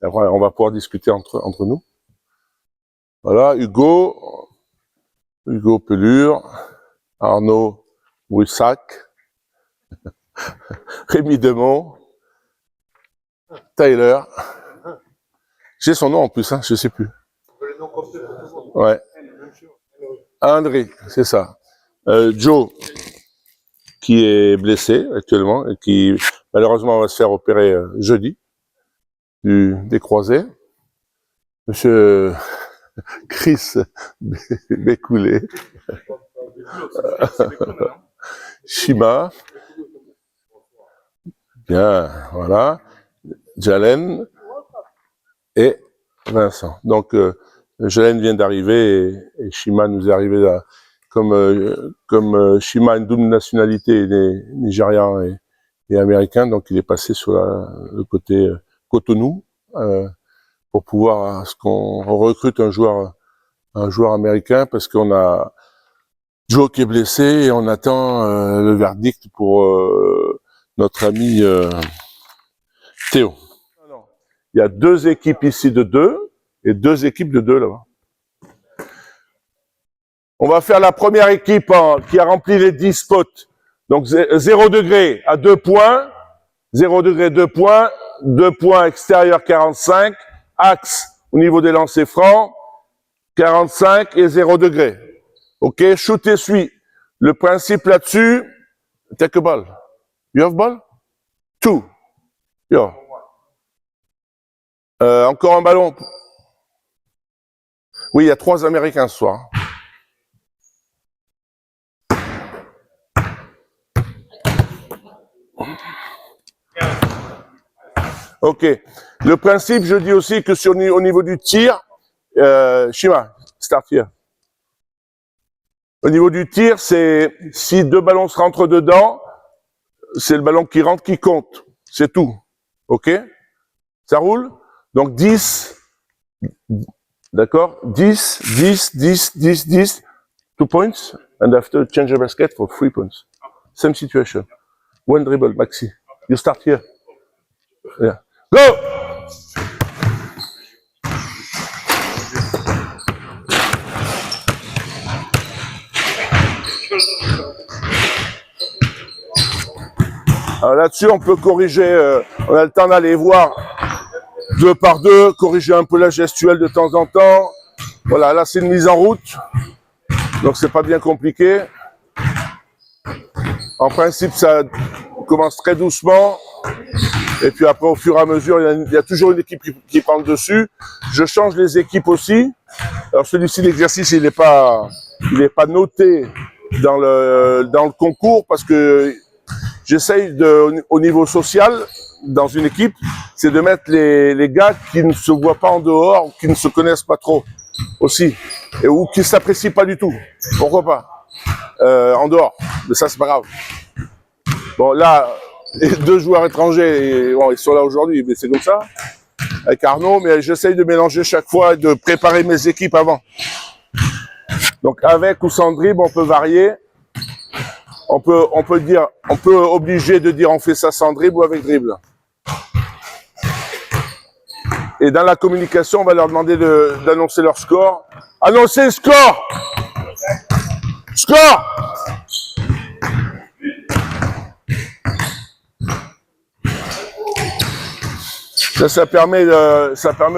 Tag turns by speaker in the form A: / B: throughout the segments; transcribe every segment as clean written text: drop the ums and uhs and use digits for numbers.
A: Après, on va pouvoir discuter entre nous. Voilà, Hugo Pelure, Arnaud Brussac, Rémi Demont, Tyler. J'ai son nom en plus, hein, je sais plus. Ouais. André, c'est ça. Joe, qui est blessé actuellement et qui malheureusement va se faire opérer jeudi des croisés. Monsieur Chris Bécoulé. Shima. Bien, voilà. Jalen et Vincent. Donc, Jalen vient d'arriver et Shima nous est arrivé là. Comme Shima a une double nationalité, il est nigérian et américain, donc il est passé sur le côté Cotonou pour pouvoir ce qu'on recrute un joueur américain parce qu'on a Joe qui est blessé et on attend le verdict pour notre ami Théo. Il y a 2 équipes ici de 2 et 2 équipes de 2 là-bas. On va faire la première équipe qui a rempli les 10 spots. Donc 0 degré à 2 points, 0 degré 2 points, 2 points extérieur 45, axe au niveau des lancers francs, 45 et 0 degré. Ok, shoot et suit. Le principe là-dessus, take a ball. You have ball? 2. Yo. Encore un ballon. Oui, il y a 3 Américains ce soir. Ok. Le principe, je dis aussi que au niveau du tir, Shima, start here. Au niveau du tir, c'est si 2 ballons se rentrent dedans, c'est le ballon qui rentre qui compte. C'est tout. Ok? Ça roule? Donc 10, d'accord? 10, 10, 10, 10, 10, 2 points, and after change the basket for 3 points. Same situation. 1 dribble, maxi. You start here. Yeah. Go! Alors là-dessus, on peut corriger, on a le temps d'aller voir 2 par 2, corriger un peu la gestuelle de temps en temps. Voilà, là c'est une mise en route, donc c'est pas bien compliqué. En principe, ça commence très doucement, et puis après, au fur et à mesure, il y a toujours une équipe qui prend le dessus. Je change les équipes aussi. Alors celui-ci, l'exercice, il n'est pas noté dans le concours parce que j'essaye au niveau social, dans une équipe, c'est de mettre les gars qui ne se voient pas en dehors, ou qui ne se connaissent pas trop aussi, ou qui s'apprécient pas du tout. Pourquoi pas en dehors, mais ça c'est pas grave. Bon là, les 2 joueurs étrangers, bon, ils sont là aujourd'hui, mais c'est comme ça, avec Arnaud, mais j'essaye de mélanger chaque fois et de préparer mes équipes avant. Donc avec ou sans dribble, on peut varier. On peut obliger de dire on fait ça sans dribble ou avec dribble. Et dans la communication, on va leur demander d'annoncer leur score. Annoncez le score! Score! Ça permet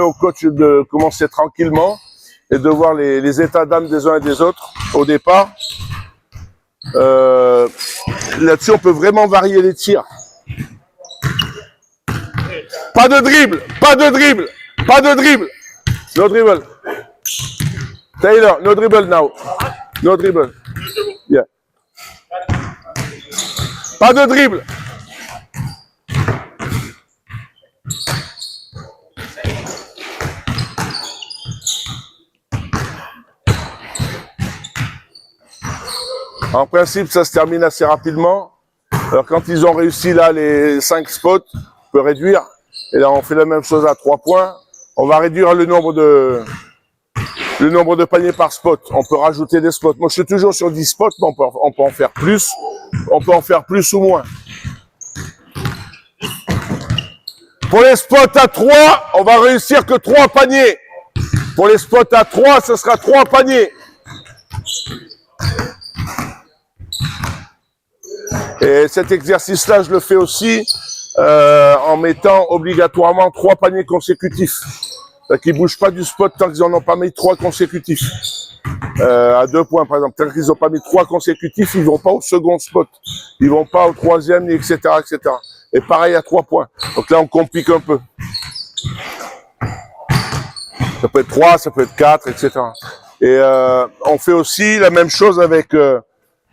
A: au coach de commencer tranquillement et de voir les états d'âme des uns et des autres au départ. Là-dessus, on peut vraiment varier les tirs. Pas de dribble, pas de dribble, pas de dribble. No dribble. Taylor, no dribble now. No dribble. Yeah. Pas de dribble. En principe, ça se termine assez rapidement. Alors quand ils ont réussi là les 5 spots, on peut réduire. Et là, on fait la même chose à 3 points. On va réduire le nombre de paniers par spot. On peut rajouter des spots. Moi, je suis toujours sur 10 spots, mais on peut en faire plus. On peut en faire plus ou moins. Pour les spots à 3, on va réussir que 3 paniers. Pour les spots à 3, ce sera 3 paniers. Et cet exercice-là, je le fais aussi en mettant obligatoirement 3 paniers consécutifs. Qui ne bougent pas du spot tant qu'ils n'en ont pas mis 3 consécutifs. À 2 points, par exemple. Tant qu'ils n'ont pas mis 3 consécutifs, ils ne vont pas au second spot. Ils ne vont pas au troisième, etc., etc. Et pareil à 3 points. Donc là, on complique un peu. Ça peut être 3, ça peut être 4, etc. Et on fait aussi la même chose avec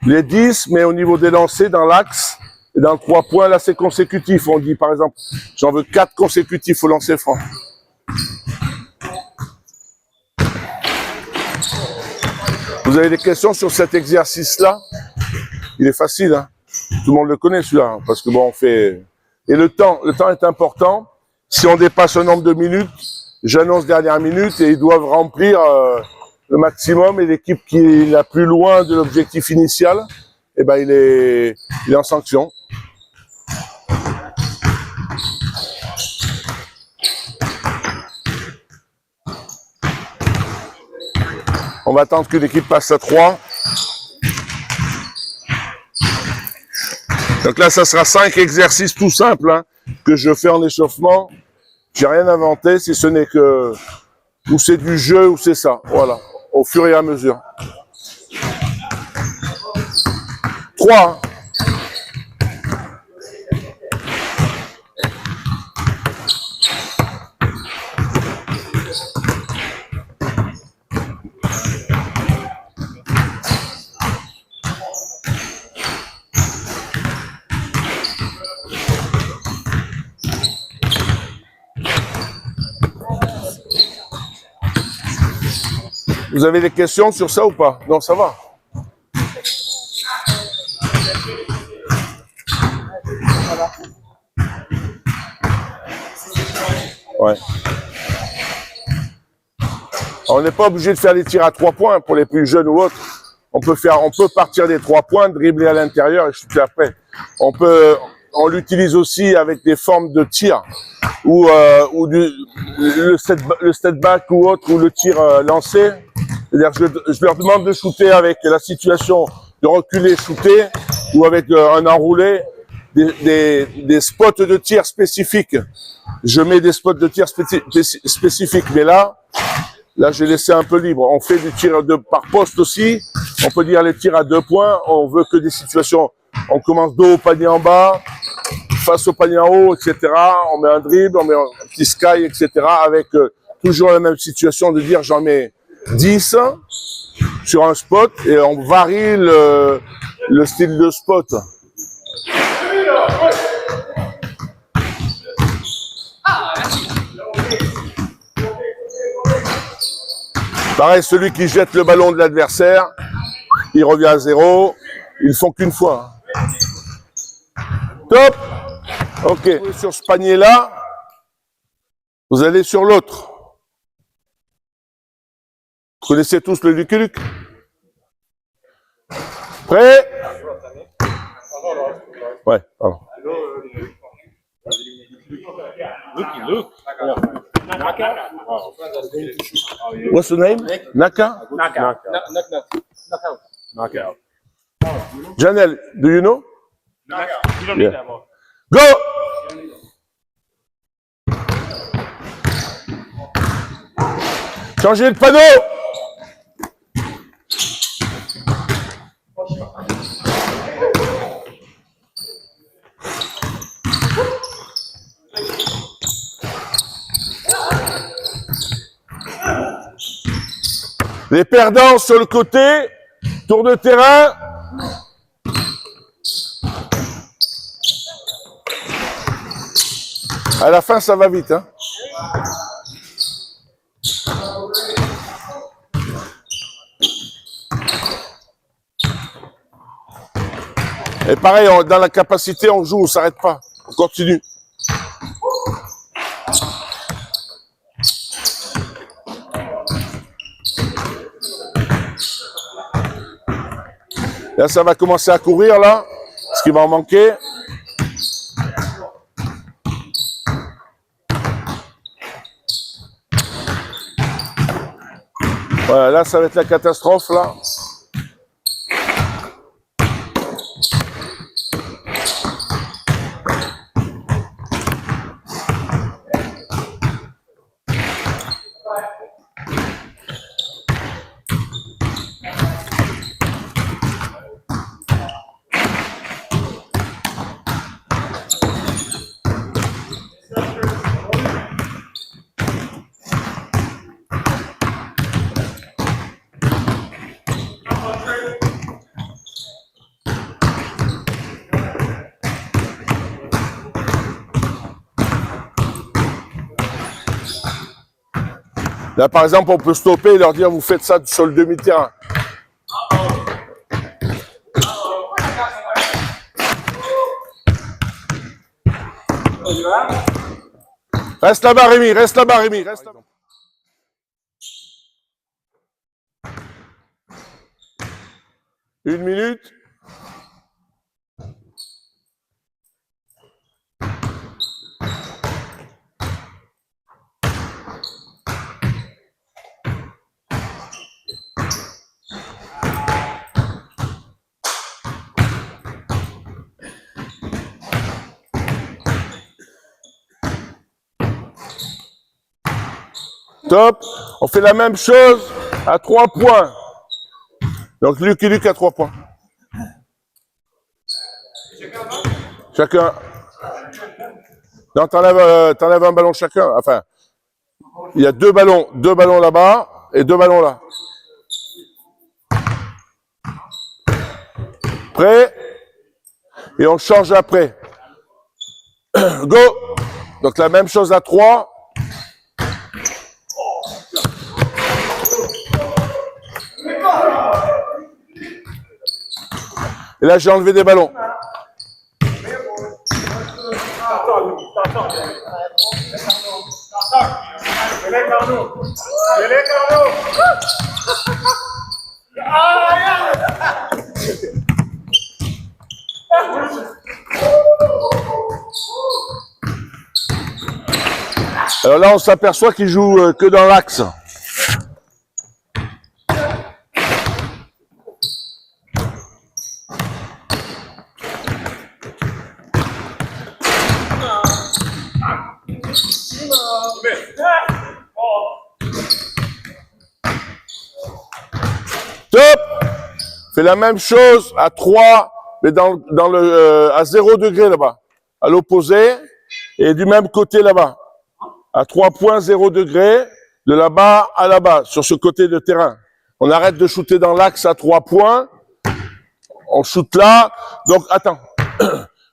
A: les 10, mais au niveau des lancers dans l'axe. Et dans 3 points, là, c'est consécutif. On dit, par exemple, j'en veux 4 consécutifs au lancer franc. Vous avez des questions sur cet exercice-là? Il est facile, hein? Tout le monde le connaît, celui-là, hein, parce que bon, on fait... Et le temps est important. Si on dépasse un nombre de minutes, j'annonce dernière minute et ils doivent remplir le maximum. Et l'équipe qui est la plus loin de l'objectif initial, eh ben, il est en sanction. On va attendre que l'équipe passe à 3. Donc là, ça sera 5 exercices tout simples hein, que je fais en échauffement. J'ai rien inventé, si ce n'est que ou c'est du jeu ou c'est ça. Voilà, au fur et à mesure. 3. Vous avez des questions sur ça ou pas? Non, ça va. Ouais. On n'est pas obligé de faire des tirs à 3 points pour les plus jeunes ou autres. On peut partir des 3 points, dribbler à l'intérieur et shooter après. On l'utilise aussi avec des formes de tir ou le step back ou autre ou le tir lancé. C'est-à-dire je leur demande de shooter avec la situation de reculer, shooter ou avec un enroulé, des spots de tir spécifiques. Je mets des spots de tir spécifiques, mais là, j'ai laissé un peu libre. On fait du tir par poste aussi. On peut dire les tirs à 2 points. On veut que des situations, on commence dos au panier en bas, face au panier en haut, etc. On met un dribble, on met un petit sky, etc. Avec toujours la même situation de dire j'en mets 10 sur un spot et on varie le style de spot. Pareil, celui qui jette le ballon de l'adversaire, il revient à 0. Ils font qu'une fois. Top. Ok. Sur ce panier-là, vous allez sur l'autre. Vous connaissez tous le Lucky Luke? Prêt? Ouais, pardon.
B: Lucky Luke. Naka.
A: What's the name? Naka?
B: Knockout.
A: Janelle, do you know?
B: You don't need that one.
A: Go! Changez le panneau! Les perdants sur le côté, tour de terrain. À la fin, ça va vite, hein. Et pareil, dans la capacité, on joue, on s'arrête pas. On continue. Là, ça va commencer à courir, là. Ce qui va en manquer. Voilà, là, ça va être la catastrophe, là. Là, par exemple, on peut stopper et leur dire, vous faites ça sur le demi-terrain. Reste là-bas, Rémi, reste là-bas, Rémi, reste là-bas. Une minute. Top. On fait la même chose à 3 points. Donc, Luc et Luc à 3 points. Chacun. Non, t'enlèves un ballon chacun. Enfin, il y a deux ballons là-bas et 2 ballons là. Prêt? Et on change après. Go! Donc, la même chose à 3. Et là, j'ai enlevé des ballons. Alors là, on s'aperçoit qu'il joue que dans l'axe. Top! Fait la même chose à 3, mais à 0 degré là-bas. À l'opposé, et du même côté là-bas. À 3 points, 0 degré, de là-bas à là-bas, sur ce côté de terrain. On arrête de shooter dans l'axe à 3 points. On shoot là. Donc, attends.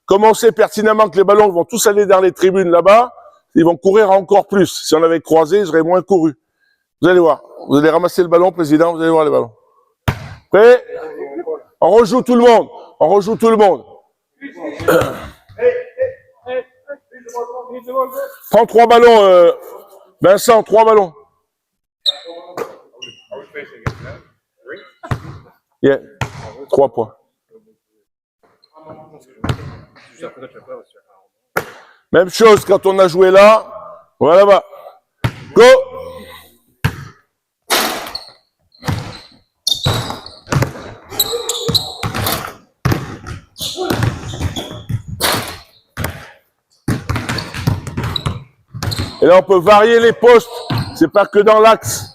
A: Comme on sait pertinemment que les ballons vont tous aller dans les tribunes là-bas, ils vont courir encore plus. Si on avait croisé, ils auraient moins couru. Vous allez voir. Vous allez ramasser le ballon, président, vous allez voir les ballons. Prêt? On rejoue tout le monde. On rejoue tout le monde. Prends 3 ballons, Vincent, 3 ballons. Yeah. 3 points. Même chose quand on a joué là. Voilà là-bas. Go! Et là, on peut varier les postes. C'est pas que dans l'axe.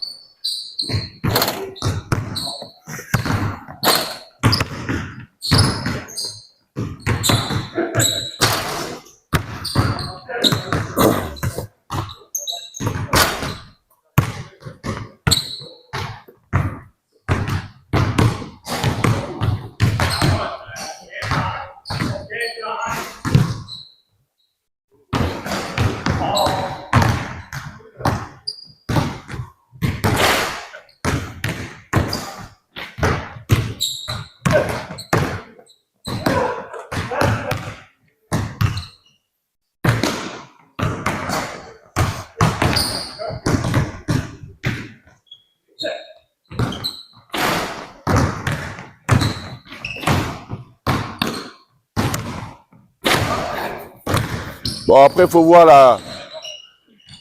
A: Bon, après, il faut voir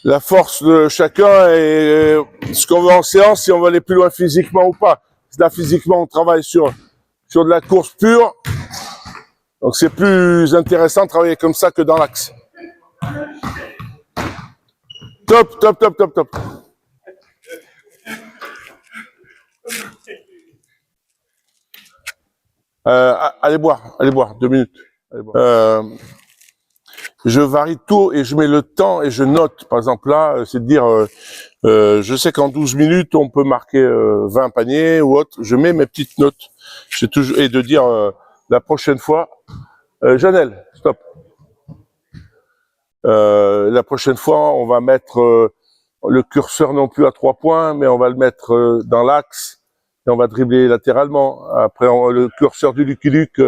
A: la force de chacun et ce qu'on veut en séance, si on veut aller plus loin physiquement ou pas. Là, physiquement, on travaille sur de la course pure. Donc, c'est plus intéressant de travailler comme ça que dans l'axe. Top, top, top, top, top. Allez boire 2 minutes. Allez boire. Je varie tout et je mets le temps et je note. Par exemple, là, c'est de dire, je sais qu'en 12 minutes, on peut marquer 20 paniers ou autre. Je mets mes petites notes. Et de dire, la prochaine fois, Janelle, stop. La prochaine fois, on va mettre le curseur non plus à 3 points, mais on va le mettre dans l'axe et on va dribbler latéralement. Après, le curseur du Lucky Luke, tout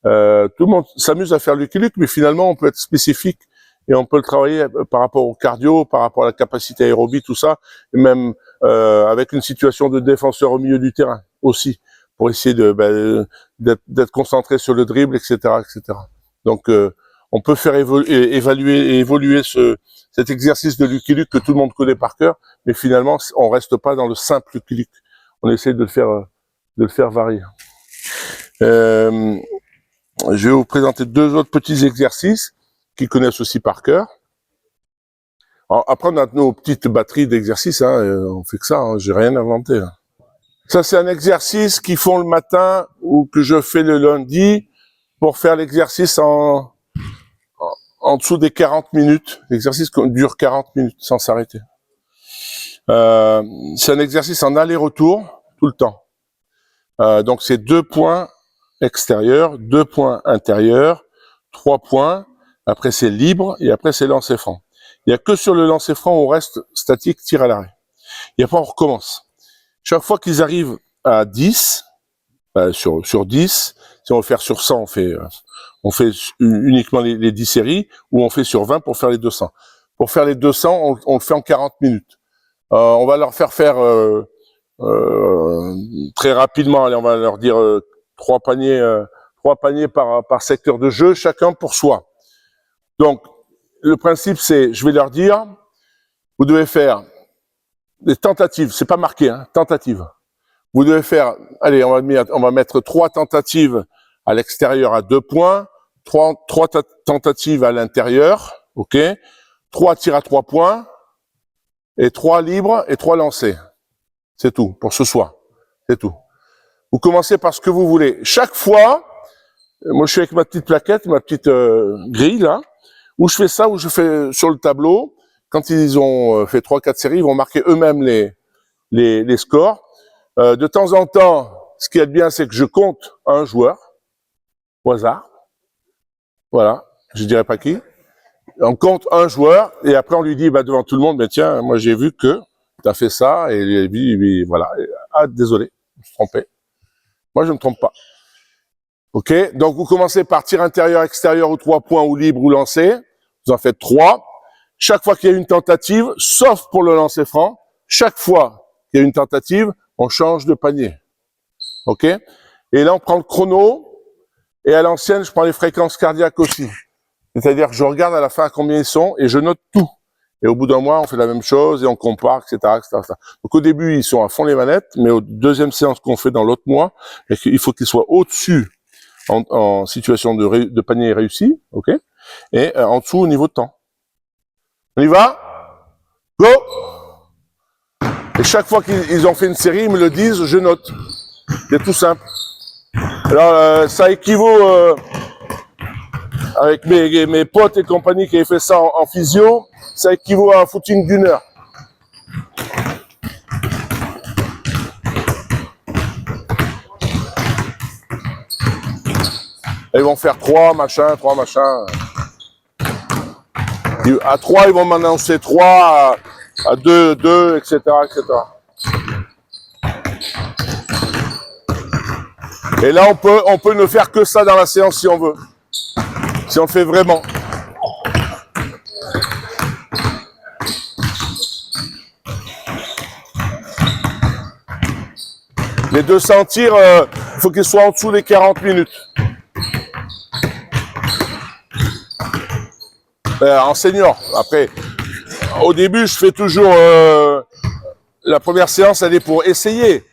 A: le monde s'amuse à faire le Lucky Luke, mais finalement, on peut être spécifique et on peut le travailler par rapport au cardio, par rapport à la capacité aérobie, tout ça, et même avec une situation de défenseur au milieu du terrain aussi, pour essayer d'être concentré sur le dribble, etc., etc. Donc, on peut faire évoluer cet exercice de Lucky Luke que tout le monde connaît par cœur, mais finalement, on reste pas dans le simple Lucky Luke. On essaie de le faire varier. Je vais vous présenter 2 autres petits exercices qu'ils connaissent aussi par cœur. Alors, après, on a nos petites batteries d'exercices, hein, on fait que ça, hein, j'ai rien inventé. Hein. Ça, c'est un exercice qu'ils font le matin ou que je fais le lundi pour faire l'exercice en dessous des 40 minutes. L'exercice dure 40 minutes sans s'arrêter. C'est un exercice en aller-retour tout le temps. Donc, c'est 2 points extérieurs, 2 points intérieurs, 3 points. Après, c'est libre et après, c'est lancer franc. Il n'y a que sur le lancer franc où on reste statique, tir à l'arrêt. Et après, on recommence. Chaque fois qu'ils arrivent à 10, sur 10, si on veut faire sur 100, on fait uniquement les 10 séries, ou on fait sur 20 pour faire les 200. Pour faire les 200, on le fait en 40 minutes. On va leur faire très rapidement, allez, on va leur dire 3 paniers par secteur de jeu, chacun pour soi. Donc, le principe, c'est, je vais leur dire, vous devez faire des tentatives, c'est pas marqué, hein, tentatives. Vous devez faire, allez, on va mettre 3 tentatives à l'extérieur à 2 points, 3 tentatives à l'intérieur, ok, 3 tirs à 3 points, et 3 libres et 3 lancés. C'est tout, pour ce soir. C'est tout. Vous commencez par ce que vous voulez. Chaque fois, moi je suis avec ma petite plaquette, ma petite grille là, où je fais ça, où je fais sur le tableau, quand ils ont fait 3-4 séries, ils vont marquer eux-mêmes les scores. De temps en temps, ce qui est bien, c'est que je compte un joueur, au hasard. Voilà, je dirais pas qui. On compte un joueur, et après on lui dit, devant tout le monde, tiens, moi j'ai vu que tu as fait ça, et lui, voilà. Ah, désolé, je me suis trompé. Moi, je ne me trompe pas. Ok, donc vous commencez par tir intérieur, extérieur, ou 3 points, ou libre, ou lancé. Vous en faites 3. Chaque fois qu'il y a une tentative, sauf pour le lancer franc, chaque fois qu'il y a une tentative, on change de panier. Ok? Et là, on prend le chrono, et à l'ancienne, je prends les fréquences cardiaques aussi. C'est-à-dire que je regarde à la fin à combien ils sont, et je note tout. Et au bout d'un mois, on fait la même chose, et on compare, etc., etc., etc. Donc au début, ils sont à fond les manettes, mais au deuxième séance qu'on fait dans l'autre mois, il faut qu'ils soient au-dessus en situation de panier réussi, ok? Et en dessous au niveau de temps. On y va? Go! Et chaque fois qu'ils ont fait une série, ils me le disent, je note. C'est tout simple. Alors, ça équivaut, avec mes potes et compagnie qui avaient fait ça en physio, ça équivaut à un footing d'1 heure. Et ils vont faire 3 machins. À 3, ils vont m'annoncer 3, à 2, etc., etc. Et là, on peut ne faire que ça dans la séance si on veut. Si on le fait vraiment. Les 200 tirs, il faut qu'ils soient en dessous des 40 minutes. En senior. Après, au début, je fais toujours la première séance, elle est pour essayer.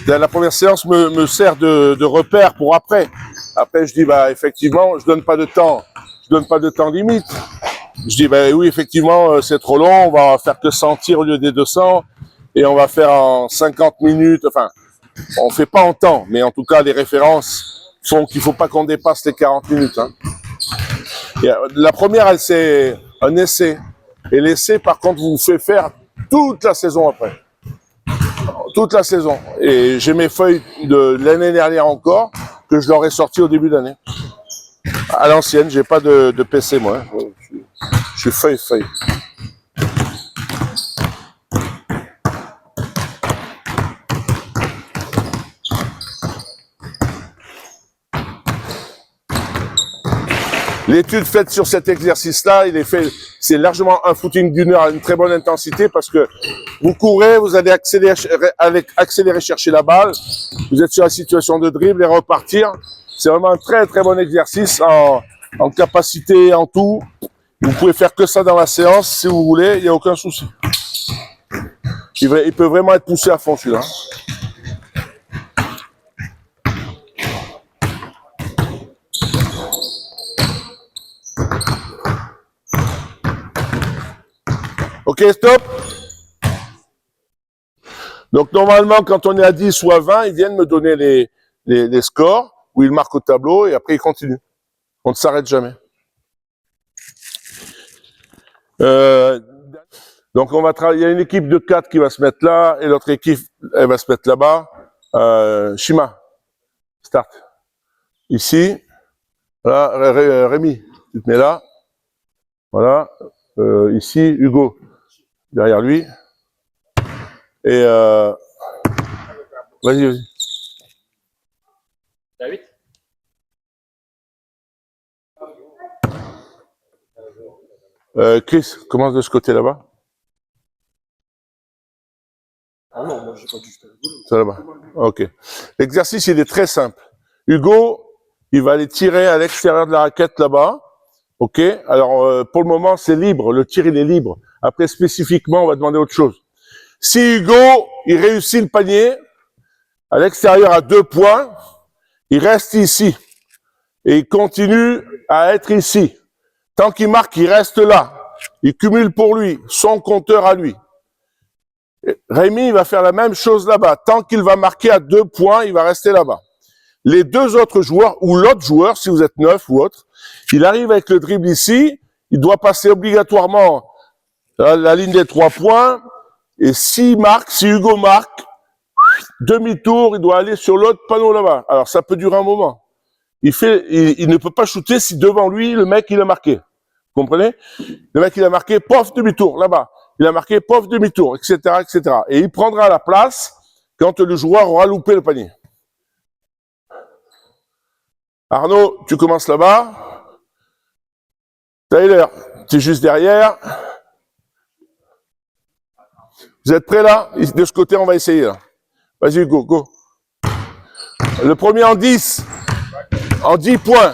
A: La première séance me sert de repère pour après. Après, je dis, bah, effectivement, je donne pas de temps limite. Je dis, bah oui, effectivement, c'est trop long, on va faire que 100 tirs au lieu des 200, et on va faire en 50 minutes, enfin, on fait pas en temps, mais en tout cas, les références font qu'il faut pas qu'on dépasse les 40 minutes, hein. Et la première, elle, c'est un essai. Et l'essai, par contre, vous fait faire toute la saison après. Toute la saison. Et j'ai mes feuilles de l'année dernière encore, que je leur ai sorties au début d'année. À l'ancienne, j'ai pas de PC, moi, hein. Je suis feuille. L'étude faite sur cet exercice-là, il est fait, c'est largement un footing d'une heure à une très bonne intensité parce que vous courez, vous allez accélérer chercher la balle, vous êtes sur la situation de dribble et repartir. C'est vraiment un très très bon exercice en capacité, en tout. Vous pouvez faire que ça dans la séance si vous voulez, il n'y a aucun souci. Il peut vraiment être poussé à fond celui-là. Ok, stop. Donc normalement, quand on est à 10 ou à 20, ils viennent me donner les scores, où ils marquent au tableau, et après ils continuent. On ne s'arrête jamais. Donc on va travailler, il y a une équipe de 4 qui va se mettre là, et l'autre équipe, elle va se mettre là-bas. Shima, start. Ici, voilà, Rémi, tu te mets là. Voilà, ici, Hugo, derrière lui. Et vas-y.
B: David?
A: Chris, commence de ce côté là-bas.
C: Ah non, moi j'ai pas dit
A: C'est là-bas. Ok. L'exercice, il est très simple. Hugo, il va aller tirer à l'extérieur de la raquette là-bas. Ok. Alors, pour le moment, c'est libre. Le tir, il est libre. Après, spécifiquement, on va demander autre chose. Si Hugo, il réussit le panier, à l'extérieur à 2 points, il reste ici. Et il continue à être ici. Tant qu'il marque, il reste là. Il cumule pour lui, son compteur à lui. Rémi, il va faire la même chose là-bas. Tant qu'il va marquer à 2 points, il va rester là-bas. Les deux autres joueurs, ou l'autre joueur, si vous êtes 9 ou autre, il arrive avec le dribble ici, il doit passer obligatoirement la ligne des 3 points, et s'il marque, si Hugo marque, demi-tour, il doit aller sur l'autre panneau là-bas. Alors ça peut durer un moment. Il ne peut pas shooter si devant lui, le mec, il a marqué. Vous comprenez? Le mec, il a marqué, pof, demi-tour, là-bas. Il a marqué, pof, demi-tour, etc., etc. Et il prendra la place quand le joueur aura loupé le panier. Arnaud, tu commences là-bas. Tyler, tu es juste derrière. Vous êtes prêts là? De ce côté, on va essayer là. Vas-y, go. Le premier en 10. En 10 points.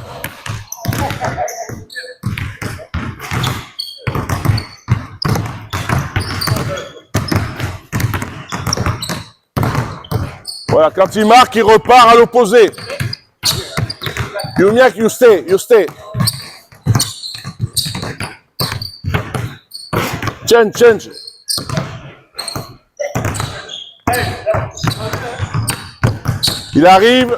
A: Voilà, quand il marque, il repart à l'opposé. Yuniak, you stay. Change. Il arrive.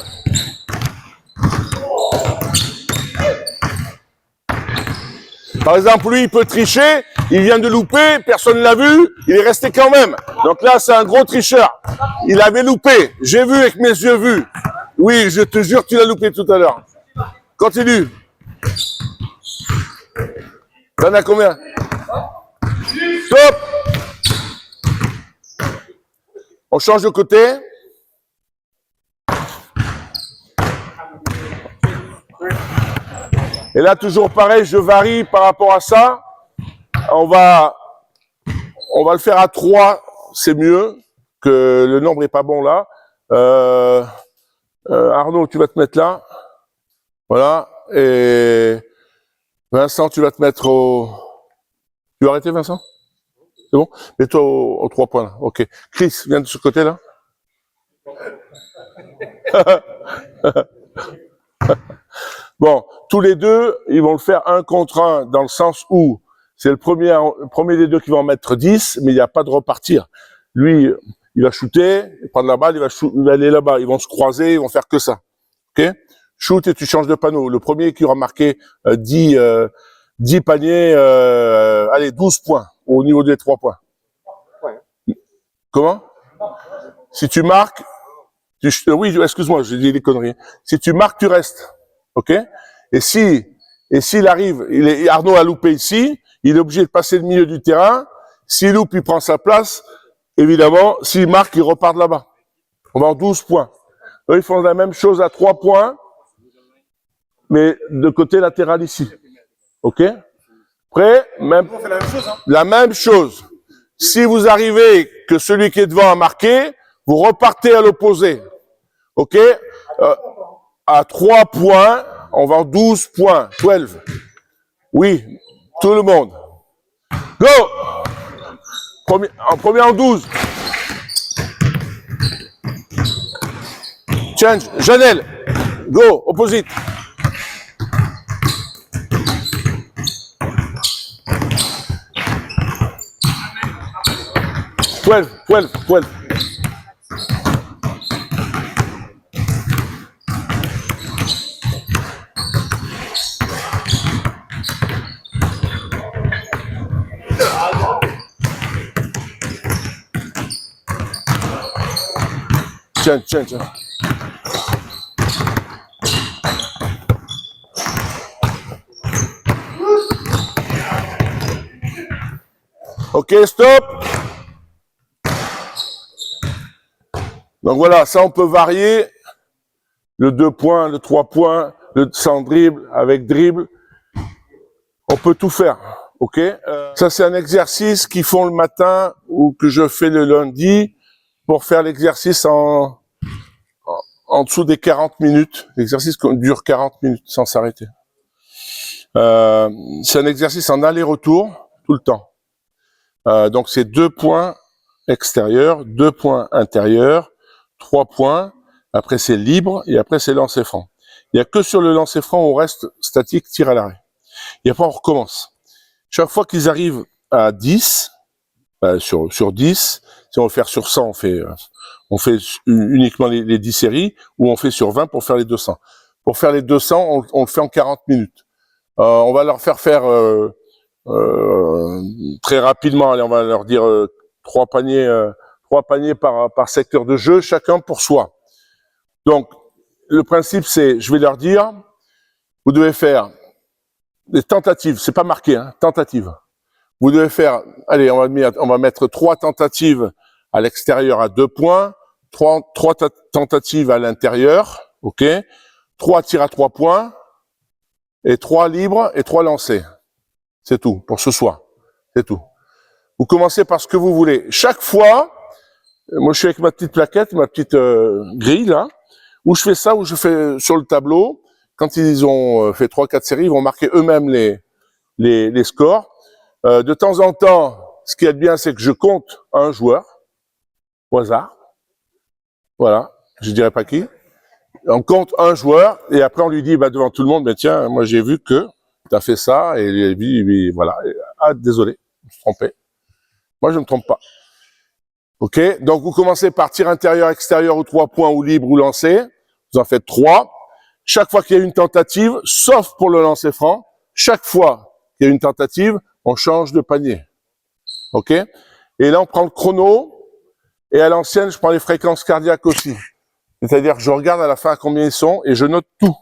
A: Par exemple, lui, il peut tricher, il vient de louper, personne ne l'a vu, il est resté quand même. Donc là, c'est un gros tricheur. Il avait loupé, j'ai vu avec mes yeux vus. Oui, je te jure, tu l'as loupé tout à l'heure. Continue. T'en as combien? Stop. On change de côté. Et là, toujours pareil, je varie par rapport à ça. On va le faire à 3, c'est mieux, que le nombre est pas bon là. Arnaud, tu vas te mettre là. Voilà. Et Vincent, tu vas te mettre au... Tu vas arrêter, Vincent? C'est bon? Mets-toi aux 3 points, là. OK. Chris, viens de ce côté-là. Bon, tous les deux, ils vont le faire 1 contre 1, dans le sens où c'est le premier des deux qui va en mettre 10, mais il n'y a pas de repartir. Lui, il va shooter, prendre la balle, il va aller là-bas, ils vont se croiser, ils vont faire que ça. OK? Shoot et tu changes de panneau. Le premier qui aura marqué 10 paniers, allez, 12 points au niveau des 3 points.
C: Ouais.
A: Comment? Si tu marques, oui, excuse-moi, j'ai dit des conneries. Si tu marques, tu restes. OK? Et s'il arrive, Arnaud a loupé ici, il est obligé de passer le milieu du terrain. S'il loupe, il prend sa place. Évidemment, s'il marque, il repart de là-bas. On va en 12 points. Eux, ils font la même chose à 3 points, mais de côté latéral ici. OK? Prêt? Même,
C: On fait la même chose, hein.
A: la même chose. Si vous arrivez que celui qui est devant a marqué, vous repartez à l'opposé. OK? À 3 points, on va en 12 points. 12. Oui, tout le monde. Go! En premier en 12. Change. Janelle. Go. Opposite. Twelve. Change. OK, stop. Donc voilà, ça on peut varier. Le 2 points, le 3 points, le sans dribble, avec dribble. On peut tout faire. OK? Ça c'est un exercice qu'ils font le matin ou que je fais le lundi pour faire l'exercice en dessous des 40 minutes. L'exercice dure 40 minutes sans s'arrêter. C'est un exercice en aller-retour tout le temps. Donc c'est 2 points extérieurs, 2 points intérieurs, 3 points, après c'est libre et après c'est lancer franc. Il n'y a que sur le lancer franc où on reste statique, tir à l'arrêt. Et après on recommence. Chaque fois qu'ils arrivent à 10, sur 10, si on veut faire sur 100, on fait uniquement les 10 séries, ou on fait sur 20 pour faire les 200. Pour faire les 200, on le fait en 40 minutes. On va leur faire très rapidement, allez, on va leur dire 3 paniers par secteur de jeu, chacun pour soi. Donc, le principe c'est, je vais leur dire, vous devez faire des tentatives, c'est pas marqué, hein, tentatives. Vous devez faire, allez, on va mettre 3 tentatives à l'extérieur à 2 points, 3 tentatives à l'intérieur, OK, 3 tirs à 3 points, et 3 libres et 3 lancés. C'est tout, pour ce soir. C'est tout. Vous commencez par ce que vous voulez. Chaque fois, moi je suis avec ma petite plaquette, ma petite grille là, où je fais ça, où je fais sur le tableau, quand ils ont fait 3-4 séries, ils vont marquer eux-mêmes les scores. De temps en temps, ce qui est bien, c'est que je compte un joueur, au hasard. Voilà, je dirais pas qui. On compte un joueur, et après on lui dit, devant tout le monde, tiens, moi j'ai vu que tu as fait ça, et lui, voilà. Ah, désolé, je me suis trompé. Moi, je ne me trompe pas. OK? Donc, vous commencez par tir intérieur, extérieur, ou 3 points, ou libre, ou lancé. Vous en faites 3. Chaque fois qu'il y a une tentative, sauf pour le lancer franc, chaque fois qu'il y a une tentative, on change de panier. OK? Et là, on prend le chrono, et à l'ancienne, je prends les fréquences cardiaques aussi. C'est-à-dire que je regarde à la fin à combien ils sont, et je note tout.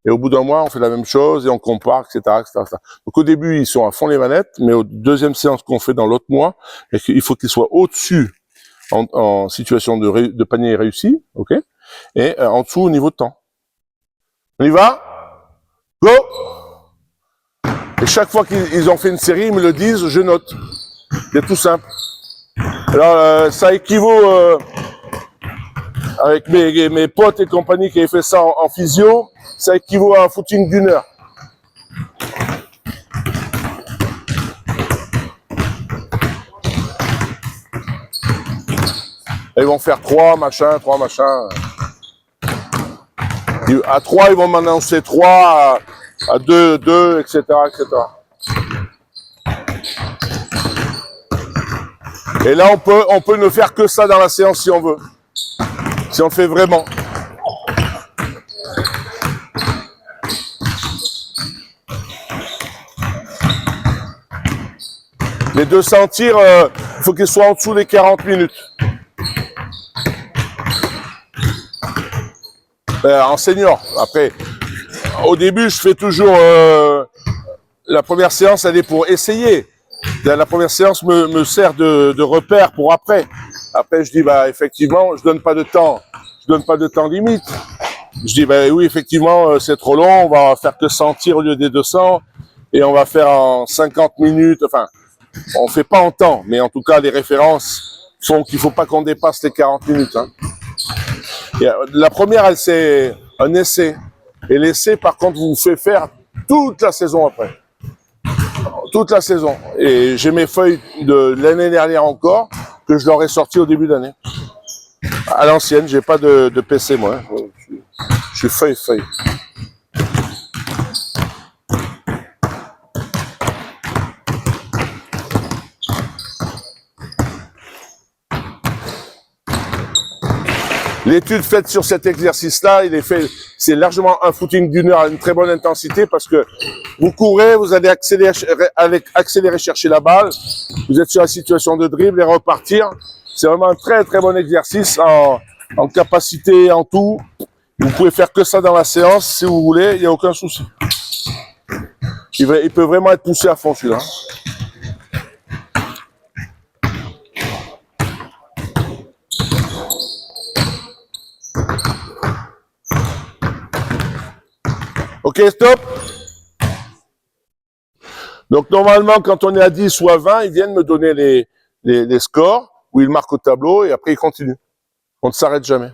A: Et au bout d'un mois, on fait la même chose, et on compare, etc., etc. Donc au début, ils sont à fond les manettes, mais au deuxième séance qu'on fait dans l'autre mois, il faut qu'ils soient au-dessus en situation de panier réussi, OK? Et en dessous au niveau de temps. On y va? Go! Et chaque fois qu'ils ont fait une série, ils me le disent, je note. C'est tout simple. Alors, ça équivaut, avec mes potes et compagnie qui avaient fait ça en physio, ça équivaut à un footing d'1 heure. Ils vont faire 3 machins. À 3, ils vont m'annoncer 3, à 2, 2, etc., etc. Et là, on peut ne faire que ça dans la séance si on veut. Si on le fait vraiment. Les 200 tirs, il faut qu'ils soient en dessous des 40 minutes. En senior. Après, au début, je fais toujours... la première séance, elle est pour essayer. La première séance me sert de repère pour après. Après, je dis, bah, effectivement, je donne pas de temps limite. Je dis, bah oui, effectivement, c'est trop long, on va faire que 100 tirs au lieu des 200, et on va faire en 50 minutes, enfin, on fait pas en temps, mais en tout cas, les références font qu'il faut pas qu'on dépasse les 40 minutes, hein. Et la première, elle, c'est un essai. Et l'essai, par contre, vous fait faire toute la saison après. Toute la saison. Et j'ai mes feuilles de l'année dernière encore, que je leur ai sorties au début d'année. À l'ancienne, j'ai pas de PC, moi. Je suis feuille. L'étude faite sur cet exercice-là, il est fait, c'est largement un footing d'une heure à une très bonne intensité parce que vous courez, vous allez accélérer chercher la balle, vous êtes sur la situation de dribble et repartir. C'est vraiment un très très bon exercice en capacité, en tout. Vous pouvez faire que ça dans la séance si vous voulez, il n'y a aucun souci. Il peut vraiment être poussé à fond celui-là. Ok, stop. Donc normalement, quand on est à 10 ou à 20, ils viennent me donner les scores, où ils marquent au tableau, et après ils continuent. On ne s'arrête jamais.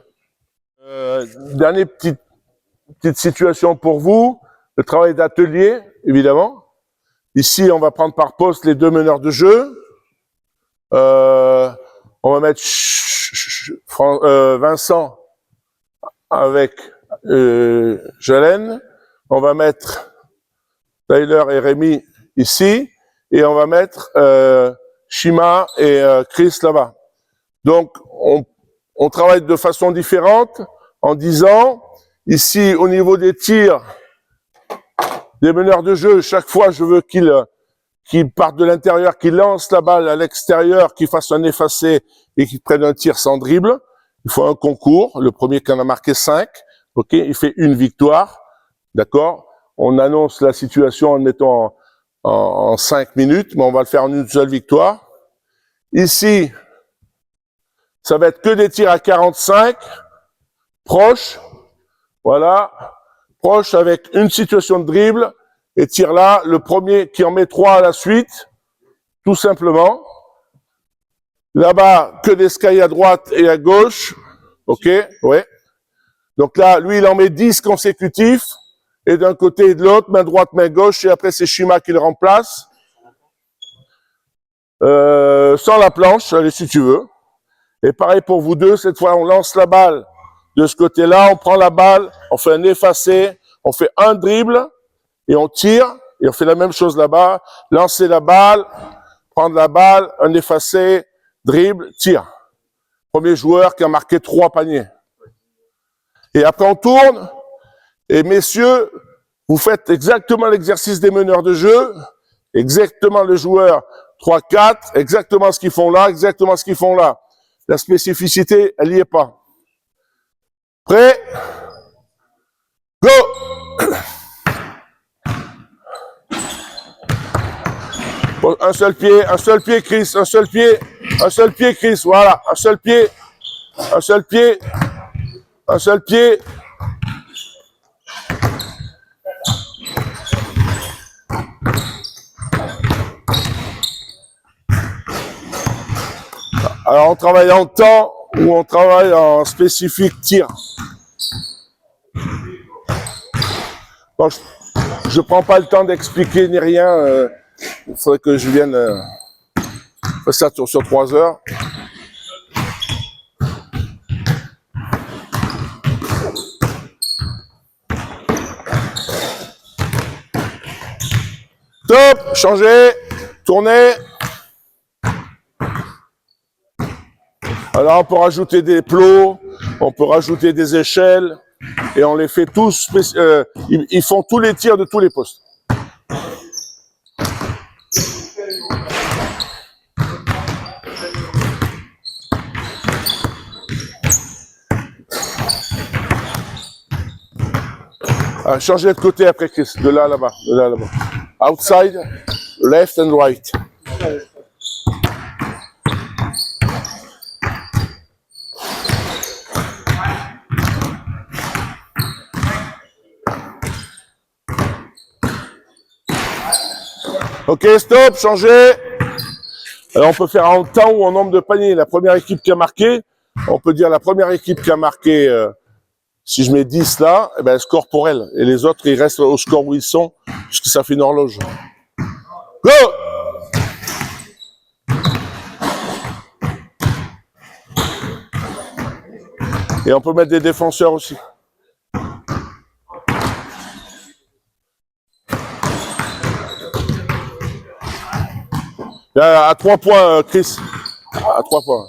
A: Dernière petite situation pour vous, le travail d'atelier, évidemment. Ici, on va prendre par poste les deux meneurs de jeu. On va mettre Vincent avec Jalen. On va mettre Tyler et Rémi ici. Et on va mettre Shima et Chris là-bas. Donc, on travaille de façon différente en disant, ici, au niveau des tirs, des meneurs de jeu, chaque fois, je veux qu'ils partent de l'intérieur, qu'ils lancent la balle à l'extérieur, qu'ils fassent un effacé et qu'ils prennent un tir sans dribble. Il faut un concours. Le premier qui en a marqué 5, ok, il fait une victoire. D'accord? On annonce la situation en le mettant en 5 minutes, mais on va le faire en une seule victoire. Ici, ça va être que des tirs à 45, proches, voilà, proches avec une situation de dribble, et tir là, le premier qui en met 3 à la suite, tout simplement. Là-bas, que des sky à droite et à gauche, ok, ouais. Donc là, lui, il en met 10 consécutifs, et d'un côté et de l'autre, main droite, main gauche, et après c'est Shima qui le remplace. Sans la planche, allez si tu veux. Et pareil pour vous deux, cette fois on lance la balle de ce côté-là, on prend la balle, on fait un effacé, on fait un dribble, et on tire, et on fait la même chose là-bas, lancer la balle, prendre la balle, un effacé, dribble, tire. Premier joueur qui a marqué 3 paniers. Et après on tourne, et messieurs, vous faites exactement l'exercice des meneurs de jeu, exactement le joueur 3-4, exactement ce qu'ils font là, exactement ce qu'ils font là. La spécificité, elle n'y est pas. Prêt? Go! Bon, un seul pied, Chris, un seul pied, Chris, voilà, un seul pied, un seul pied. Alors, on travaille en temps ou on travaille en spécifique tir. Bon, je prends pas le temps d'expliquer ni rien. Il faudrait que je vienne faire ça sur 3 heures. changez, tournez. Alors on peut rajouter des plots, on peut rajouter des échelles, et on les fait tous, ils font tous les tirs de tous les postes. Changez de côté après, Chris, de là à là-bas, de là à là-bas. Outside, left and right. Ok, stop, changez. Alors on peut faire en temps ou en nombre de paniers. La première équipe qui a marqué, on peut dire la première équipe qui a marqué, si je mets 10 là, eh ben, score pour elle. Et les autres, ils restent au score où ils sont, puisque ça fait une horloge. Go! Et on peut mettre des défenseurs aussi. À 3 points, Chris. À 3 points.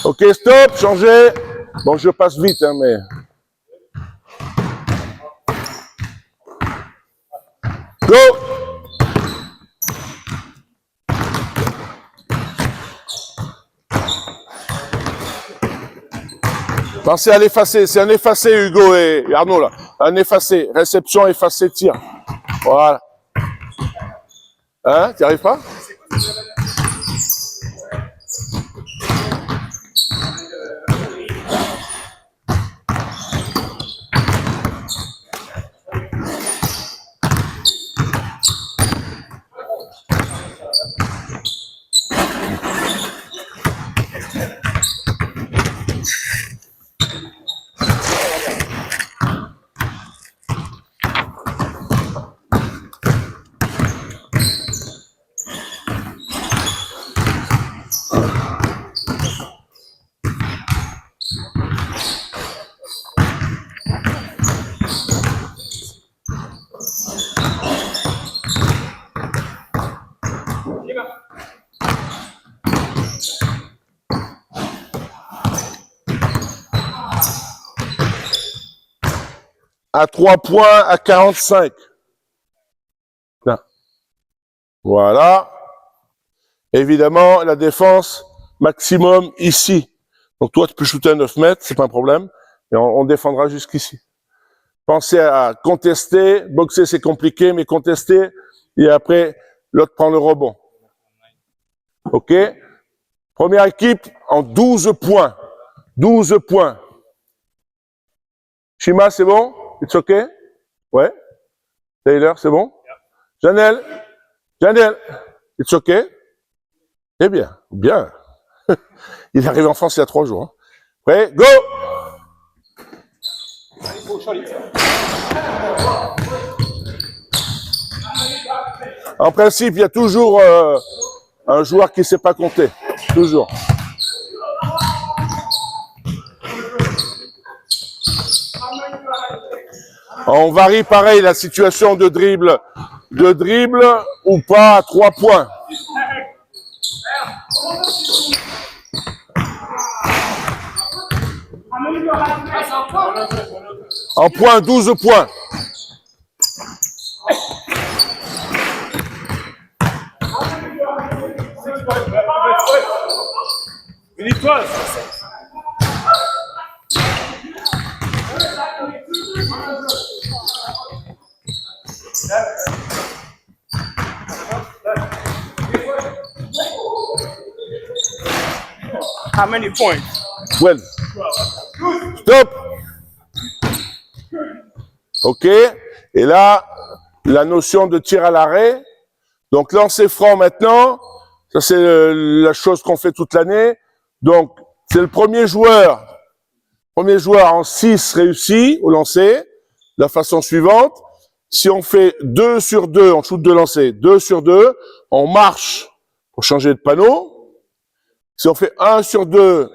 A: Ok, stop, changez. Bon, je passe vite, hein, mais... Go! Pensez à l'effacer, c'est un effacé, Hugo et Arnaud, là. Un effacé, réception, effacé, tir. Voilà. Hein, t'y arrives pas? À 3 points à 45. Là. Voilà. Évidemment, la défense maximum ici. Donc toi, tu peux shooter à 9 mètres, c'est pas un problème. Et on défendra jusqu'ici. Pensez à contester. Boxer, c'est compliqué, mais contester. Et après, l'autre prend le rebond. OK? Première équipe en 12 points. 12 points. Shima, c'est bon? It's OK? Ouais? Taylor, c'est bon? Janelle? Janelle? It's OK? Eh bien, bien. Il est arrivé en France il y a 3 jours. Hein. Prêt? Go! En principe, il y a toujours un joueur qui ne sait pas compter. Toujours. On varie pareil la situation de dribble ou pas à 3 points. En point, 12 points.
B: We need 12. How many points?
A: 12. Stop. OK. Et là, la notion de tir à l'arrêt. Donc, lancer franc maintenant. Ça, c'est la chose qu'on fait toute l'année. Donc, c'est le premier joueur en 6 réussi au lancer. De la façon suivante. Si on fait 2 sur 2, on shoot 2 lancers, 2 sur 2, on marche pour changer de panneau. Si on fait 1 sur 2,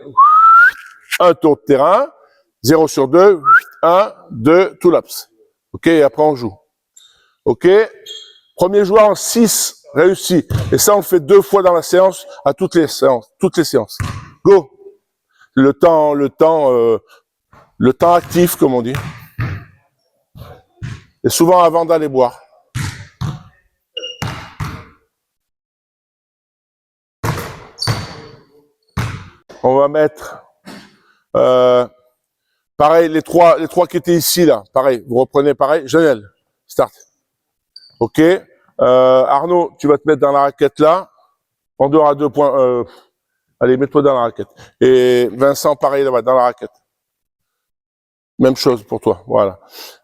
A: un tour de terrain, 0 sur 2, 1, 2, tout laps. OK, et après on joue. OK? Premier joueur en 6 réussi. Et ça, on le fait 2 fois dans la séance, à toutes les séances. Go! Le temps actif, comme on dit. Et souvent avant d'aller boire. On va mettre, pareil, les trois qui étaient ici, là. Pareil, vous reprenez pareil. Janelle, start. OK. Arnaud, tu vas te mettre dans la raquette là. En dehors à 2 points. Allez, mets-toi dans la raquette. Et Vincent, pareil là-bas, dans la raquette. Même chose pour toi, voilà.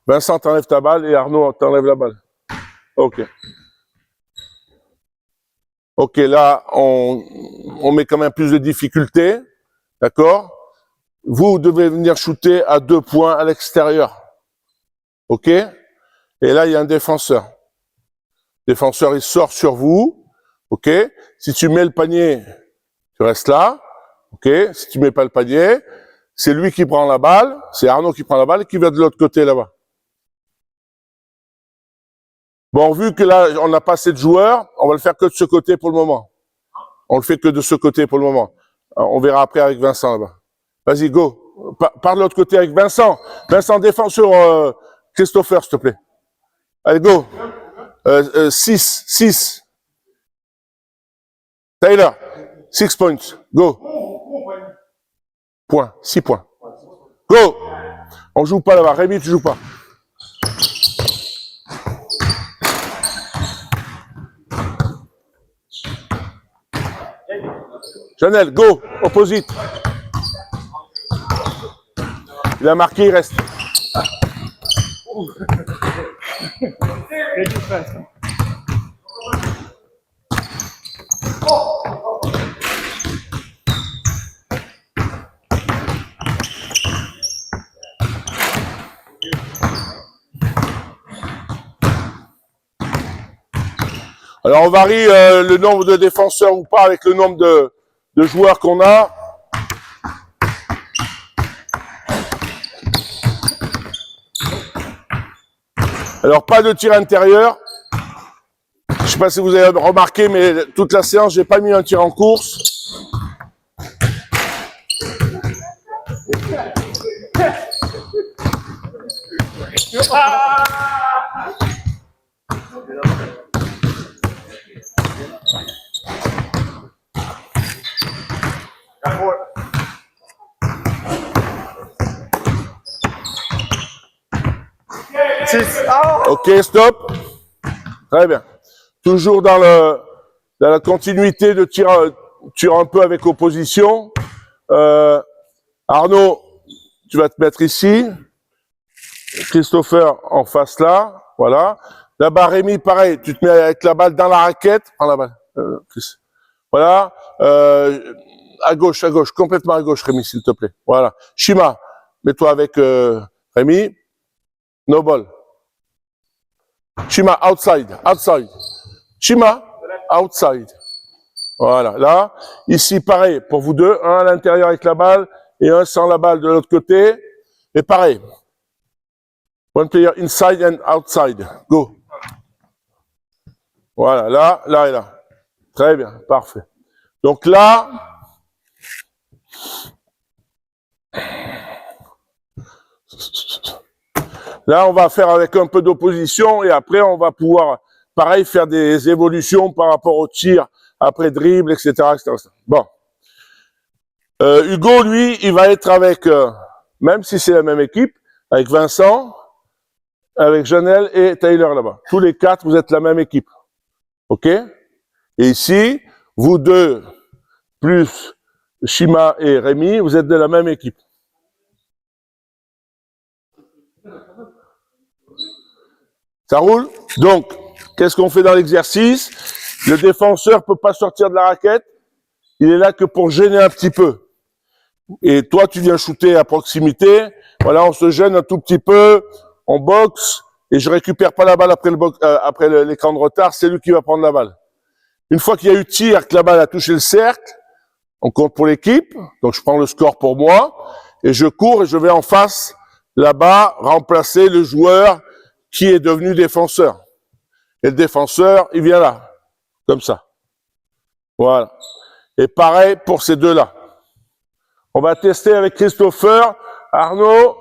A: Vincent, t'enlèves ta balle et Arnaud, t'enlève la balle. OK. OK, là, on met quand même plus de difficulté. D'accord? Vous devez venir shooter à 2 points à l'extérieur. OK? Et là, il y a un défenseur. Le défenseur, il sort sur vous. OK? Si tu mets le panier, tu restes là. OK? Si tu mets pas le panier, c'est lui qui prend la balle, c'est Arnaud qui prend la balle et qui va de l'autre côté là-bas. Bon, vu que là, on n'a pas assez de joueurs, on va le faire que de ce côté pour le moment. On le fait que de ce côté pour le moment. On verra après avec Vincent là-bas. Vas-y, go. Par de l'autre côté avec Vincent. Vincent, défends sur Christopher, s'il te plaît. Allez, go. 6. Tyler, 6 points. Go. Point. 6 points. Go. On joue pas là-bas. Rémi, tu joues pas. Janelle, go. Opposite. Il a marqué, il reste. Alors on varie le nombre de défenseurs ou pas avec le nombre de joueurs qu'on a. Alors pas de tir intérieur. Je sais pas si vous avez remarqué, mais toute la séance, j'ai pas mis un tir en course. Ok, stop. Très bien. Toujours dans la continuité de tir un peu avec opposition. Arnaud, tu vas te mettre ici. Christopher en face là. Voilà. Là-bas, Rémi, pareil. Tu te mets avec la balle dans la raquette. Prends la balle. Chris. Voilà. À gauche, complètement à gauche, Rémi, s'il te plaît. Voilà. Shima, mets-toi avec Rémi. No ball. Shima, outside. Shima, outside. Voilà. Là, ici, pareil, pour vous deux. Un à l'intérieur avec la balle et un sans la balle de l'autre côté. Et pareil. One player inside and outside. Go. Voilà. Là et là. Très bien. Parfait. Donc là, on va faire avec un peu d'opposition et après, on va pouvoir, pareil, faire des évolutions par rapport au tir, après dribble, etc., etc. Bon. Hugo, lui, il va être avec, même si c'est la même équipe, avec Vincent, avec Janelle et Tyler là-bas. Tous les 4, vous êtes la même équipe. OK? Et ici, vous deux, plus Shima et Rémi, vous êtes de la même équipe. Ça roule? Donc, qu'est-ce qu'on fait dans l'exercice? Le défenseur peut pas sortir de la raquette. Il est là que pour gêner un petit peu. Et toi, tu viens shooter à proximité. Voilà, on se gêne un tout petit peu. On boxe. et je récupère pas la balle après l'écran de retard, c'est lui qui va prendre la balle. Une fois qu'il y a eu tir, que la balle a touché le cercle, on compte pour l'équipe, donc je prends le score pour moi, et je cours et je vais en face, là-bas, remplacer le joueur qui est devenu défenseur. Et le défenseur, il vient là, comme ça. Voilà. Et pareil pour ces deux-là. On va tester avec Christopher, Arnaud,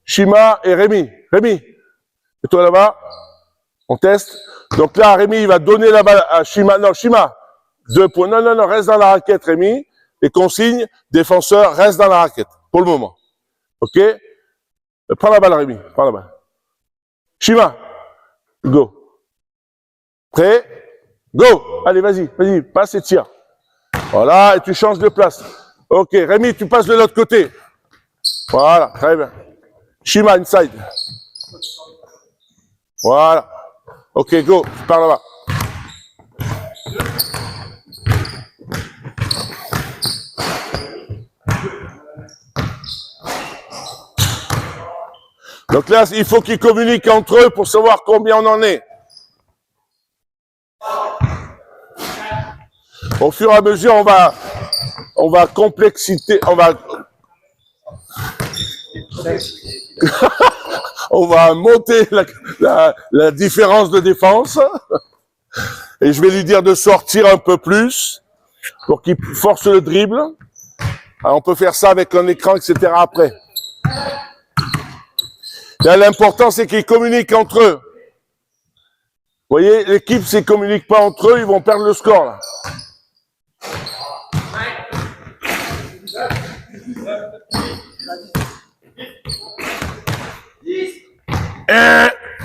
A: Shima et Rémi. Rémi, et toi là-bas, on teste. Donc là, Rémi, il va donner la balle à Shima. Non, Shima, 2 points. Non, non, non, reste dans la raquette, Rémi. Et consigne, défenseur, reste dans la raquette, pour le moment. OK? Prends la balle, Rémi, prends la balle. Shima, go. Prêt? Go! Allez, vas-y, vas-y, passe et tire. Voilà, et tu changes de place. OK, Rémi, tu passes de l'autre côté. Voilà, très bien. Shima, inside. Voilà. OK, go, tu pars là-bas. Donc là, il faut qu'ils communiquent entre eux pour savoir combien on en est. Au fur et à mesure, on va complexité, on va monter la différence de défense. Et je vais lui dire de sortir un peu plus pour qu'il force le dribble. Alors, on peut faire ça avec un écran, etc. après. Là, l'important, c'est qu'ils communiquent entre eux. Vous voyez, l'équipe, s'ils ne communiquent pas entre eux, ils vont perdre le score, là.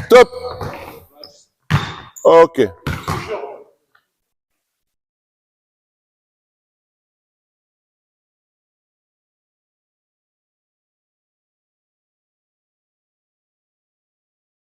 A: Top. OK.